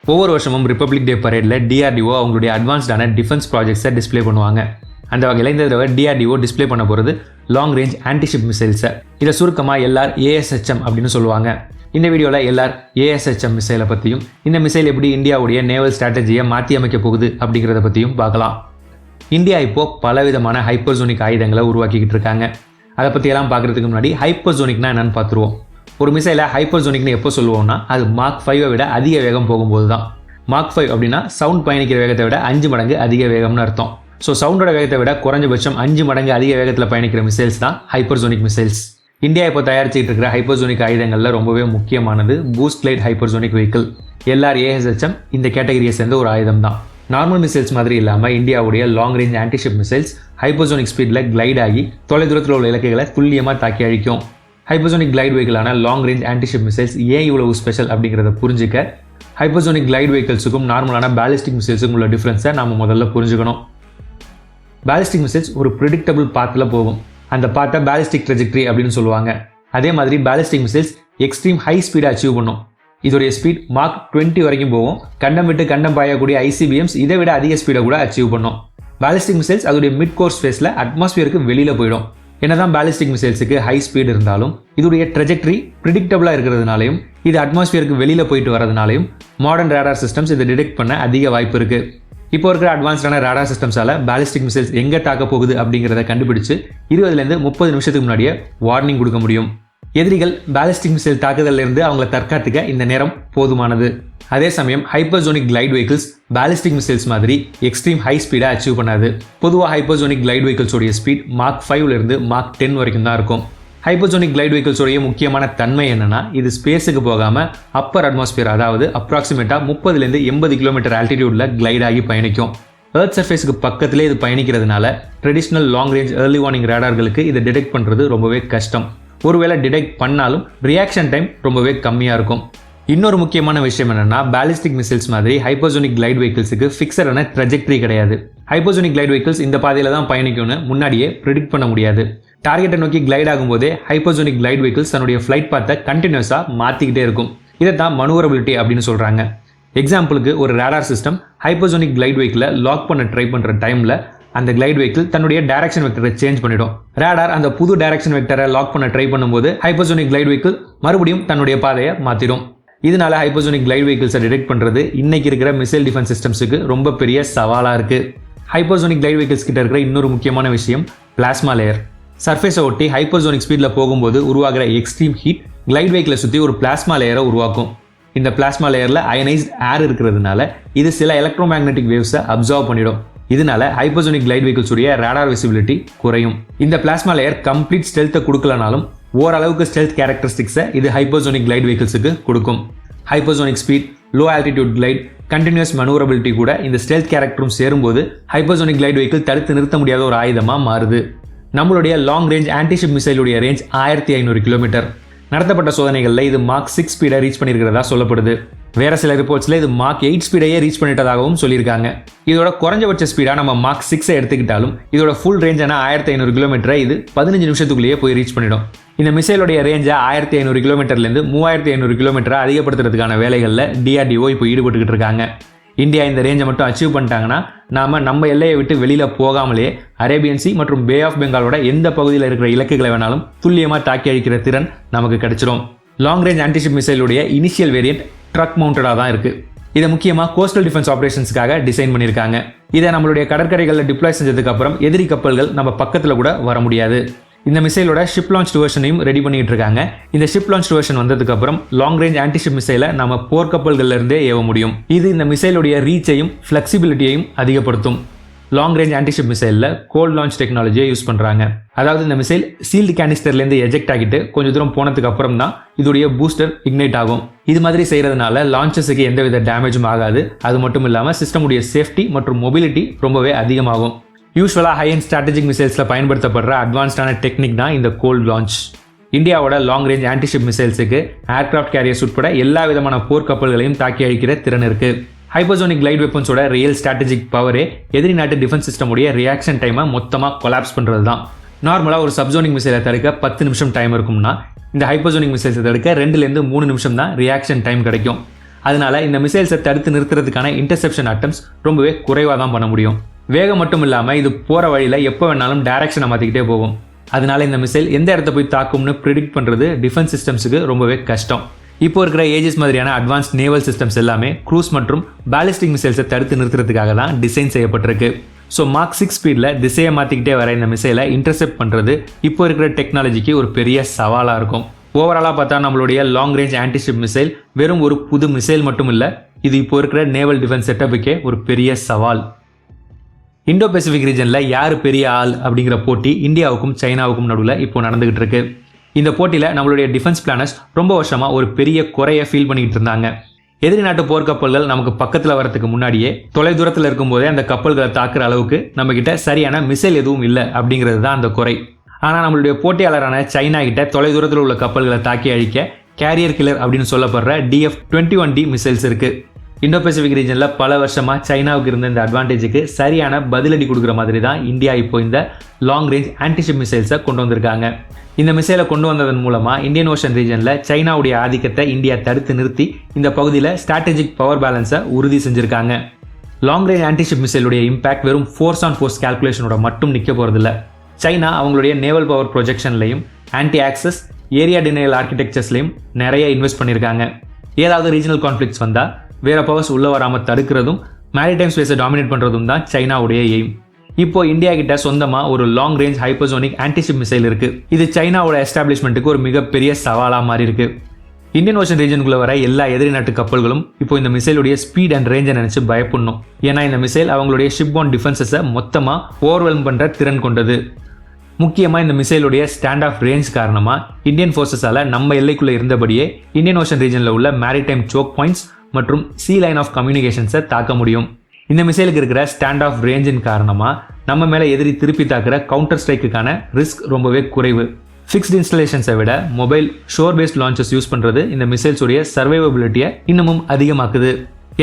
ஒவ்வொரு வருஷமும் ரிப்பப்ளிக் டே பரேடில் டிஆர்டிஓ அவங்களுடைய அட்வான்ஸ்டான டிஃபென்ஸ் ப்ராஜெக்ட்ஸை டிஸ்ப்ளே பண்ணுவாங்க. அந்த வகையில் இந்த தடவை டிஆர்டிஓ டிஸ்ப்ளே பண்ண போகிறது லாங் ரேஞ்ச் ஆன்டிஷிப் மிசைல்ஸை. இதை சுருக்கமாக எல்ஆர் ஏஎஸ்ஹெச்எம் அப்படின்னு சொல்லுவாங்க. இந்த வீடியோவில் எல்ஆர் ஏஎஸ்ஹெச்எம் மிசைலை பற்றியும் இந்த மிசைல் எப்படி இந்தியாவுடைய நேவல் ஸ்ட்ராட்டஜியை மாற்றி அமைக்க போகுது அப்படிங்கிறத பற்றியும் பார்க்கலாம். இந்தியா இப்போது பலவிதமான ஹைப்பர்சோனிக் ஆயுதங்களை உருவாக்கிக்கிட்டு இருக்காங்க. அதை பற்றியெல்லாம் பார்க்குறதுக்கு முன்னாடி ஹைப்பர்சோனிக்னா என்னன்னு பார்த்துருவோம். ஒரு மிசைலை ஹைப்பர்சோனிக்னு எப்போ சொல்லுவோம்னா அது மார்க் 5 விட அதிக வேகம் போகும்போது தான். மார்க் 5 அப்படின்னா சவுண்ட் பயணிக்கிற வேகத்தை விட 5 மடங்கு அதிக வேகம்னு அர்த்தம். ஸோ சவுண்டோட வேகத்தை விட குறைஞ்சபட்சம் 5 மடங்கு அதிக வேகத்தில் பயணிக்கிற மிசைல்ஸ் தான் ஹைப்பர்சோனிக் மிசைல்ஸ். இந்தியா இப்போ தயாரிச்சுட்டு இருக்கிற ஹைப்பர்சோனிக் ஆயுதங்களில் ரொம்பவே முக்கியமானது boost glide hypersonic vehicle. LR ASHM இந்த கேட்டகரியை சேர்ந்த ஒரு ஆயுதம் தான். நார்மல் மிசைல்ஸ் மாதிரி இல்லாமல் இந்தியாவுடைய long range antiship missiles hypersonic ஸ்பீடில் கிளைட் ஆகி தொலைதூரத்தில் உள்ள இலக்குகளை துல்லியமாக தாக்கி அழிக்கும். ஹைப்பர்சோனிக் கிளைட் வெஹிக்கிளான லாங் ரேஞ்ச் ஆன்டிஷிப் மிசைல்ஸ் ஏன் இவ்வளவு ஸ்பெஷல் அப்படிங்கிறத புரிஞ்சுக்க ஹைப்பர்சோனிக் கிளைட் வெஹிக்கிள்ஸுக்கும் நார்மலான பேலிஸ்டிக் மிசைல்ஸுக்கும் உள்ள டிஃப்ரென்ஸை நம்ம முதல்ல புரிஞ்சுக்கணும். பேலிஸ்டிக் மிசைல்ஸ் ஒரு ப்ரிடிக்டபிள் பாத்தில் போகும். அந்த பாத்தை பேலிஸ்டிக் ட்ரெஜெக்டரி அப்படின்னு சொல்லுவாங்க. அதே மாதிரி பேலிஸ்டிக் மிசைல்ஸ் எக்ஸ்ட்ரீம் ஹை ஸ்பீடை அச்சீவ் பண்ணும். இதோடைய ஸ்பீட் மார்க் 20 வரைக்கும் போகும். கண்டம் விட்டு கண்டம் பாயக்கூடிய ஐசிபிஎம்ஸ் இதை விட அதிக ஸ்பீடை கூட அச்சீவ் பண்ணும். பேலிஸ்டிக் மிசைல்ஸ் அதோடைய மிட் கோர்ஸ் ஃபேஸில் அட்மாஸ்பியருக்கு வெளியில் போயிடும். என்னதான் பேலிஸ்டிக் மிசைல்ஸுக்கு ஹை ஸ்பீடு இருந்தாலும் இதோடைய ட்ரெஜெக்டரி ப்ரிடிக்டபிளாக இருக்கிறதுனாலையும் இது அட்மாஸ்பியருக்கு வெளியில் போயிட்டு வரதுனாலையும் மாடர்ன் ரேடார் சிஸ்டம்ஸ் இதை டிடெக்ட் பண்ண அதிக வாய்ப்பு இருக்குது. இப்போ இருக்கிற அட்வான்ஸ்டான ரேடார் சிஸ்டம்ஸால் பேலிஸ்டிக் மிசைல்ஸ் எங்கே தாக்க போகுது அப்படிங்கிறத கண்டுபிடிச்சு 20 to 30 நிமிஷத்துக்கு முன்னாடியே வார்னிங் கொடுக்க முடியும். எதிரிகள் பேலிஸ்டிக் மிசைல் தாக்குதலிருந்து அவங்கள தற்காத்துக்க இந்த நேரம் போதுமானது. அதே சமயம் hypersonic glide vehicles ballistic missiles மாதிரி எக்ஸ்ட்ரீம் ஹை ஸ்பீடை அச்சீவ் பண்ணாது. பொதுவாக ஹைப்பர்சோனிக் கிளைட் வெஹிக்கிள்ஸோடைய ஸ்பீட் மார்க் 5 மார்க் 10 வரைக்கும் தான் இருக்கும். ஹைப்பர்சோனிக் கிளைட் வெஹிக்கிள்ஸோடைய முக்கியமான தன்மை என்னன்னா இது ஸ்பேஸுக்கு போகாமல் அப்பர் அட்மாஸ்பியர் அதாவது அப்ராக்சிமேட்டாக 30 to 80 கிலோமீட்டர் ஆல்டிடியூடில் கிளைட் ஆகி பயணிக்கும். எர்த் சர்ஃபேஸுக்கு பக்கத்திலே இது பயணிக்கிறதுனால traditional long range early warning ரேடார்களுக்கு இதை டிடெக்ட் பண்ணுறது ரொம்பவே கஷ்டம். ஒருவேளை டிடெக்ட் பண்ணாலும் ரியாக்ஷன் டைம் ரொம்பவே கம்மியாக இருக்கும். இன்னொரு முக்கியமான விஷயம் என்னன்னா பேலிஸ்டிக் மிசைல்ஸ் மாதிரி ஹைப்பர்சோனிக் கிளைட் வெஹிக்கிள்ஸுக்கு ஃபிக்ஸடான ட்ரெஜெக்டரி கிடையாது. ஹைப்பர்சோனிக் கிளைட் வெஹிக்கிள்ஸ் இந்த பாதையில் தான் பயணிக்கும்னு முன்னாடியே ப்ரிடிக்ட் பண்ண முடியாது. டார்கெட்டை நோக்கி கிளைட் ஆகும்போதே ஹைப்பர்சோனிக் கிளைட் வெஹிக்கிள்ஸ் தன்னுடைய ஃப்ளைட் பாத்தை கண்டினியூஸாக மாற்றிக்கிட்டே இருக்கும். இதை தான் மனுவரபிலிட்டி அப்படின்னு சொல்கிறாங்க. எக்ஸாம்பிளுக்கு ஒரு ரேடார் சிஸ்டம் ஹைப்பர்சோனிக் கிளைட் வெஹிக்கிளை லாக் பண்ண ட்ரை பண்ணுற டைமில் அந்த கிளைட் வெஹிக்கிள் தன்னுடைய டைரக்ஷன் வெக்டரை சேஞ்ச் பண்ணிடும். ரேடார் அந்த புது டைரக்ஷன் வெக்டரை லாக் பண்ண ட்ரை பண்ணும்போது ஹைப்பர்சோனிக் கிளைட் வெஹிக்கிள் மறுபடியும் தன்னுடைய பாதையை மாற்றிடும். இதனால ஹைப்பர்சோனிக் கிளைட் வெஹிக்கிள்ஸை டிடெக்ட் பண்ணுறது இன்னைக்கு இருக்கிற மிசைல் டிஃபென்ஸ் சிஸ்டம்ஸுக்கு ரொம்ப பெரிய சவாலாக இருக்குது. ஹைப்பர்சோனிக் கிளைட் வெஹிக்கிள்ஸ் கிட்ட இருக்கிற இன்னொரு முக்கியமான விஷயம் பிளாஸ்மா லேயர். சர்ஃபேஸை ஒட்டி ஹைப்பர்சோனிக் ஸ்பீடில் போகும்போது உருவாகிற எக்ஸ்ட்ரீம் ஹீட் கிளைட் வெஹிக்கிளை சுற்றி ஒரு பிளாஸ்மா லேயரை உருவாக்கும். இந்த பிளாஸ்மா லேயரில் அயனைஸ்ட் ஏர் இருக்கிறதுனால இது சில எலக்ட்ரோ மேக்னெட்டிக் வேவ்ஸை அப்சர்வ் பண்ணிடும். இதனால ஹைப்பர்சோனிக் கிளைட் வெஹிக்கிள்ஸுடைய ரேடார் விசிபிலிட்டி குறையும். இந்த பிளாஸ்மா லேயர் கம்ப்ளீட் ஸ்டெல்த்தை கொடுக்கலனாலும் ஓரளவுக்கு ஸ்டெல்த் கேரக்டரிஸ்டிக்ஸை இது ஹைப்பர்சோனிக் கிளைட் வெஹிக்கிள்ஸுக்கு கொடுக்கும். Hypersonic speed, low altitude glide, continuous manoeuvrability கூட இந்த ஸ்டெல்த் கேரக்டரும் சேரும்போது ஹைப்பர்சோனிக் கிளைட் வெஹிக்கிள் தடுத்து நிறுத்த முடியாத ஒரு ஆயுதமாக மாறுது. நம்மளுடைய லாங் ரேஞ்ச் ஆன்டிஷிப் மிசைலுடைய ரேஞ்ச் 1500 கிலோமீட்டர். நடத்தப்பட்ட சோதனைகளில் இது மார்க் 6 ஸ்பீடை ரீச் பண்ணியிருக்கிறதா சொல்லப்படுது. வேற சில ரிப்போர்ட்ஸில் இது மார்க் 8 ஸ்பீடையே ரீச் பண்ணிட்டதாகவும் சொல்லியிருக்காங்க. இதோட குறைஞ்சபட்ச ஸ்பீடாக நம்ம மார்க் 6 எடுத்துக்கிட்டாலும் இதோட ஃபுல் ரேஞ்சான 1500 கிலோமீட்டரை இது 15 நிமிஷத்துக்குள்ளேயே போய் ரீச் பண்ணிடும். இந்த மிசைலுடைய ரேஞ்சை 1500 கிலோமீட்டர்லேருந்து 3500 கிலோமீட்டரை அதிகப்படுத்துறதுக்கான வேலைகளில் டிஆர்டிஓ இப்போ ஈடுபட்டுக்கிட்டு இருக்காங்க. இந்தியா இந்த ரேஞ்சை மட்டும் அச்சீவ் பண்ணிட்டாங்கன்னா நம்ம எல்லையை விட்டு வெளியில் போகாமலே அரேபியன் சி மற்றும் பே ஆஃப் பெங்காலோட எந்த பகுதியில் இருக்கிற இலக்குகளை வேணாலும் துல்லியமாக தாக்கி அழிக்கிற திறன் நமக்கு கிடைச்சிடும். லாங் ரேஞ்ச் ஆன்டிஷிப் மிசைலுடைய இனிஷியல் வேரியன்ட் ட்ரக் மவுண்டடாக தான் இருக்குது. இதை முக்கியமாக கோஸ்டல் டிஃபென்ஸ் ஆப்ரேஷன்ஸ்க்காக டிசைன் பண்ணியிருக்காங்க. இதை நம்மளுடைய கடற்கரைகளில் டிப்ளாய் செஞ்சதுக்கு அப்புறம் எதிரி கப்பல்கள் நம்ம பக்கத்தில் கூட வர முடியாது. இந்த மிசைலோட ஷிப் லான்ச் வெர்ஷனையும் ரெடி பண்ணிட்டு இருக்காங்க. இந்த ஷிப் லான்ச் வெர்ஷன் வந்ததுக்கு அப்புறம் லாங் ரேஞ்ச் ஆன்டிஷிப் மிசைலை நம்ம போர்க்கப்பல்கள்ல இருந்தே ஏவ முடியும். இது இந்த மிசைலுடைய ரீச்சையும் ஃபிளெக்சிபிலிட்டியையும் அதிகப்படுத்தும். லாங் ரேஞ்ச் ஆன்டிஷிப் மிசைலில் கோல்ட் லான்ச் டெக்னாலஜியை யூஸ் பண்ணுறாங்க. அதாவது இந்த மிசைல் சீல்டு கேனிஸ்டர்லேருந்து எஜெக்ட் ஆகிட்டு கொஞ்சம் தூரம் போனதுக்கு அப்புறம் தான் இதோடைய பூஸ்டர் இக்னைட் ஆகும். இது மாதிரி செய்கிறதுனால லான்ச்சஸுக்கு எந்தவித டேமேஜும் ஆகாது. அது மட்டும் இல்லாமல் சிஸ்டமுடைய சேஃப்டி மற்றும் மொபிலிட்டி ரொம்பவே அதிகமாகும். யூஸ்வலாக ஹை அண்ட் ஸ்ட்ராட்டஜிக் மிசைல்ஸில் பயன்படுத்தப்படுற அட்வான்ஸ்டான டெக்னிக் தான் இந்த கோல்ட் லான்ச். இந்தியாவோட லாங் ரேஞ்ச் ஆன்டிஷிப் மிசைல்ஸுக்கு ஏர்கிராஃப்ட் கேரியர்ஸ் உட்பட எல்லா விதமான போர்க்கப்பல்களையும் தாக்கி அழிக்கிற திறன் இருக்குது. ஹைப்பர்சோனிக் கிளைட் வெப்பன்ஸோட ரியல் ஸ்ட்ராட்டஜிக் பவரே எதிரி நாட்டு டிஃபென்ஸ் சிஸ்டமுடைய ரியாக்ஷன் டைமை மொத்தமாக கொலாப்ஸ் பண்ணுறது தான். நார்மலாக ஒரு சப்சோனிக் மிசைலை தடுக்க 10 நிமிஷம் டைம் இருக்கும்னா இந்த ஹைப்பர்சோனிக் மிசைல்ஸை தடுக்க 2 to 3 நிமிஷம் தான் ரியாக்ஷன் டைம் கிடைக்கும். அதனால இந்த மிசைல்ஸை தடுத்து நிறுத்துறதுக்கான இன்டர்செப்ஷன் அட்டம்ஸ் ரொம்பவே குறைவாக தான் பண்ண முடியும். வேகம் மட்டும் இல்லாமல் இது போகிற வழியில் எப்போ வேணாலும் டைரக்ஷனை மாற்றிக்கிட்டே போகும். அதனால இந்த மிசைல் எந்த இடத்த போய் தாக்கும்னு ப்ரிடிக்ட் பண்ணுறது டிஃபென்ஸ் சிஸ்டம்ஸுக்கு ரொம்பவே கஷ்டம். இப்போ இருக்கிற ஏஜஸ் மாதிரியான அட்வான்ஸ்ட் நேவல் சிஸ்டம்ஸ் எல்லாமே க்ரூஸ் மற்றும் பாலிஸ்டிக் மிசைல்ஸை தடுத்து நிறுத்துறதுக்காக தான் டிசைன் செய்யப்பட்டிருக்கு. ஸோ மார்க் 6 ஸ்பீடில் திசையை மாற்றிக்கிட்டே வர இந்த மிசைலை இன்டர்செப்ட் பண்ணுறது இப்போ இருக்கிற டெக்னாலஜிக்கு ஒரு பெரிய சவாலாக இருக்கும். ஓவராலாக பார்த்தா நம்மளுடைய லாங் ரேஞ்ச் ஆன்டிஷிப் மிசைல் வெறும் ஒரு புது மிசைல் மட்டும் இல்லை, இது இப்போ இருக்கிற நேவல் டிஃபென்ஸ் செட்டப்புக்கே ஒரு பெரிய சவால். இண்டோ பசிபிக் ரீஜனில் யார் பெரிய ஆள் அப்படிங்கிற போட்டி இந்தியாவுக்கும் சைனாவுக்கும் நடுவில் இப்போ நடந்துகிட்டு இருக்கு. இந்த போட்டியில் நம்மளுடைய டிஃபென்ஸ் பிளானர்ஸ் ரொம்ப வருஷமாக ஒரு பெரிய குறையை ஃபீல் பண்ணிக்கிட்டு இருந்தாங்க. எதிரி நாட்டு போர்க்கப்பல்கள் நமக்கு பக்கத்தில் வரதுக்கு முன்னாடியே தொலை தூரத்தில் இருக்கும்போதே அந்த கப்பல்களை தாக்குற அளவுக்கு நம்மக்கிட்ட சரியான மிசைல் எதுவும் இல்லை அப்படிங்கிறது தான் அந்த குறை. ஆனால் நம்மளுடைய போட்டியாளரான சைனா கிட்ட தொலை தூரத்தில் உள்ள கப்பல்களை தாக்கி அழிக்க கேரியர் கில்லர் அப்படின்னு சொல்லப்படுற DF-21D மிசைல்ஸ் இருக்குது. இண்டோ பசிபிக் ரீஜனில் பல வருஷமாக சைனாவுக்கு இருந்த இந்த அட்வான்டேஜுக்கு சரியான பதிலடி கொடுக்குற மாதிரி தான் இந்தியா இப்போ இந்த லாங் ரேஞ்ச் ஆன்டிஷிப் மிசைல்ஸை கொண்டு வந்திருக்காங்க. இந்த மிசைலை கொண்டு வந்ததன் மூலமாக இந்தியன் ஓஷன் ரீஜனில் சைனாவுடைய ஆதிக்கத்தை இந்தியா தடுத்து நிறுத்தி இந்த பகுதியில் ஸ்ட்ராட்டஜிக் பவர் பேலன்ஸை உறுதி செஞ்சுருக்காங்க. லாங் ரேஞ்ச் ஆன்டிஷிப் மிசைலுடைய இம்பாக்ட் வெறும் ஃபோர்ஸ் ஆன் ஃபோர்ஸ் கால்குலேஷனோட மட்டும் நிற்க போகிறதில்ல. சைனா அவங்களுடைய நேவல் பவர் ப்ரொஜெக்ஷன்லையும் ஆன்டி ஆக்சஸ் ஏரியா டினையல் ஆர்கிடெக்சர்ஸ்லையும் நிறைய இன்வெஸ்ட் பண்ணியிருக்காங்க. ஏதாவது ரீஜனல் கான்ஃப்ளிக்ஸ் வந்தால் வேறு பவர்ஸ் உள்ளே வராமல் தடுக்கிறதும் மேரிடைம் ஸ்பேஸை டாமினேட் பண்ணுறதும் தான் சைனாவுடைய எய்ம். இப்போ இந்தியா கிட்ட சொந்தமாக ஒரு long range hypersonic anti-ship missile இருக்குது. இது சைனாவோட எஸ்டாப்ளிஷ்மெண்ட்டுக்கு ஒரு மிகப்பெரிய சவாலாக மாறி இருக்கு. இந்தியன் ஓஷன் ரீஜனுக்குள்ளே வர எல்லா எதிரி நாட்டு கப்பல்களும் இப்போ இந்த மிசைலுடைய ஸ்பீட் அண்ட் ரேஞ்சை நினச்சி பயப்படணும். ஏன்னா இந்த மிசைல் அவங்களுடைய ஷிப் ஆன் டிஃபென்சஸை மொத்தமாக ஓவர்வெல்ம் பண்ணுற திறன் கொண்டது. முக்கியமாக இந்த மிசைலுடைய ஸ்டாண்ட் ஆஃப் ரேஞ்ச் காரணமாக இந்தியன் ஃபோர்ஸஸால் நம்ம எல்லைக்குள்ளே இருந்தபடியே இந்தியன் ஓஷன் ரீஜனில் உள்ள மேரிடைம் சோக் பாயிண்ட்ஸ் மற்றும் சி லைன் ஆஃப் கம்யூனிகேஷன்ஸை தாக்க முடியும். இந்த மிசைலுக்கு இருக்கிற ஸ்டாண்ட் ஆஃப் ரேஞ்சின் காரணமாக நம்ம மேலே எதிரி திருப்பி தாக்குற கவுண்டர் ஸ்ட்ரைக்குக்கான ரிஸ்க் ரொம்பவே குறைவு. ஃபிக்ஸ்ட் இன்ஸ்டலேஷன்ஸை விட mobile shore based launches use பண்ணுறது இந்த மிசைல்ஸுடைய சர்வைவபிலிட்டியை இன்னமும் அதிகமாக்குது.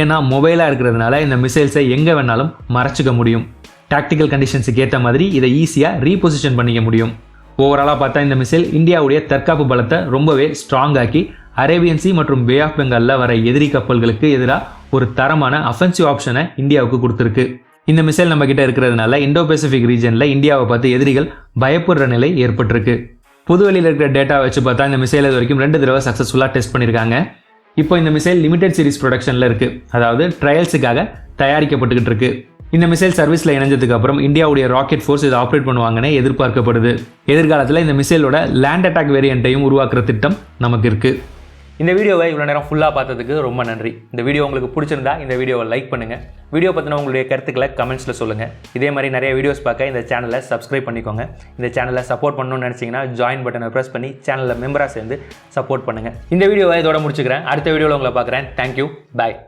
ஏன்னா மொபைலாக இருக்கிறதுனால இந்த மிசைல்ஸை எங்கே வேணாலும் மறைச்சிக்க முடியும். டாக்டிக்கல் கண்டிஷன்ஸுக்கு ஏற்ற மாதிரி இதை ஈஸியாக ரீபொசிஷன் பண்ணிக்க முடியும். ஓவராலாக பார்த்தா இந்த மிசைல் இந்தியாவுடைய தற்காப்பு பலத்தை ரொம்பவே ஸ்ட்ராங் ஆக்கி அரேபியன் சி மற்றும் பே ஆஃப் பெங்காலில் வர எதிரி கப்பல்களுக்கு எதிராக ஒரு தரமான அஃபென்சிவ் ஆப்ஷனை இந்தியாவுக்கு கொடுத்துருக்கு. இந்த மிசைல் நம்ம கிட்ட இருக்கிறதுனால இண்டோ பசிபிக் ரீஜனில் இந்தியாவை பார்த்து எதிரிகள் பயப்படுற நிலை ஏற்பட்டிருக்கு. புதுவெளியில் இருக்கிற டேட்டா வச்சு பார்த்தா இந்த மிசைல் இது வரைக்கும் 2 தடவை சக்ஸஸ்ஃபுல்லாக டெஸ்ட் பண்ணியிருக்காங்க. இப்போ இந்த மிசைல் லிமிடெட் சீரிஸ் ப்ரொடக்ஷனில் இருக்குது, அதாவது ட்ரையல்ஸுக்காக தயாரிக்கப்பட்டுக்கிட்டு இருக்கு. இந்த மிசைல் சர்வீஸில் இணைஞ்சதுக்கு அப்புறம் இந்தியாவுடைய ராக்கெட் ஃபோர்ஸ் இதை ஆப்ரேட் பண்ணுவாங்கன்னு எதிர்பார்க்கப்படுது. எதிர்காலத்தில் இந்த மிசைலோட லேண்ட் அட்டாக் வேரியண்ட்டையும் உருவாக்குற திட்டம் நமக்கு இருக்குது. இந்த வீடியோவை இவ்வளோ நேரம் ஃபுல்லாக பார்த்ததுக்கு ரொம்ப நன்றி. இந்த வீடியோ உங்களுக்கு பிடிச்சிருந்தா இந்த வீடியோவை லைக் பண்ணுங்கள். வீடியோ பற்றின உங்களுடைய கருத்துக்களை கமெண்ட்ஸில் சொல்லுங்கள். இதே மாதிரி நிறைய வீடியோஸ் பார்க்க இந்த சேனலை சப்ஸ்கிரைப் பண்ணிக்கோங்க. இந்த சேனலை சப்போர்ட் பண்ணணும்னு நினச்சிங்கன்னா ஜாயின் பட்டனை ப்ரெஸ் பண்ணி சேனலில் மெம்பராக சேர்ந்து சப்போர்ட் பண்ணுங்கள். இந்த வீடியோவை இதோட முடிச்சுக்கிறேன். அடுத்த வீடியோவில் உங்களை பார்க்குறேன். தேங்க்யூ, பாய்.